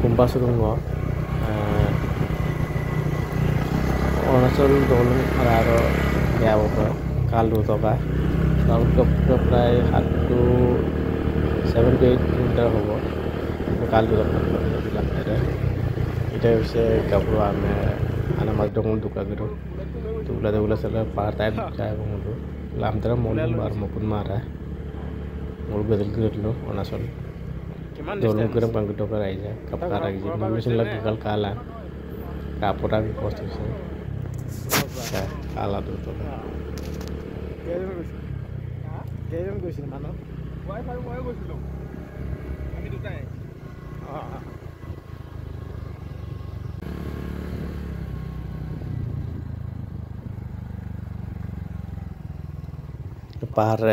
kumbasurungo Arunachal দলং আৰু বেয়া কালু টকা প্ৰায় 7 to 8 কিলোমিটাৰ হ'ব কালু টকা এটা হৈছে গাবৰো আনা মাছ দং দুকা গিৰো তুলা সালা পাতায় যায় বঙ্গলো লামতরা মলম বার মকুন মারা মল গদল গিরলো অনাসল দলং গরম কাঙ্গি টকা রাইজা কাপকা রাইজা মেশিন লাগ কাল কালা কাপড়া বি কষ্ট হইছে কালা তো টকা কেজন গৈছিল মানুহ ওয়াইফাই গৈছিল আমি দুটাই pahar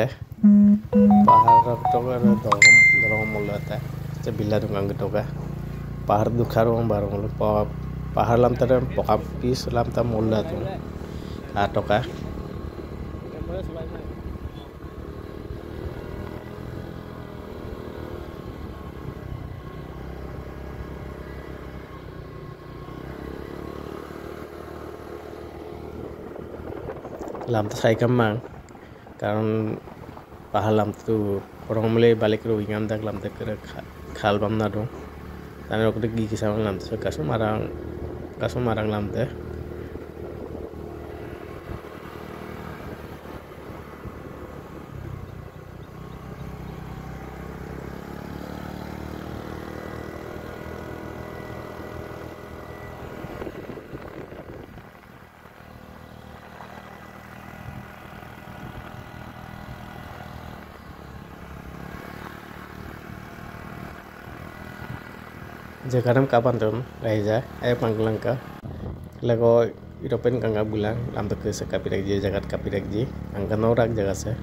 to kan dorong mulata se bila dungang getoka pahar dukharo barong lu pahar lam tare poka pis lam ta mulla tu atoka lam ta sai kamang কারণ পাহাড়লাম তো পরমলে বালিকের উইগাম দেখলাম দেখে খাল বাম না দো তার ওকে গি কিসাম লামতে Kasu Marang লামতে Jakarta kapan tuh Raja Panglangka lago European kangga bulan lam ke sekapirak ji Jakarta kapirak ji angka norak jaga se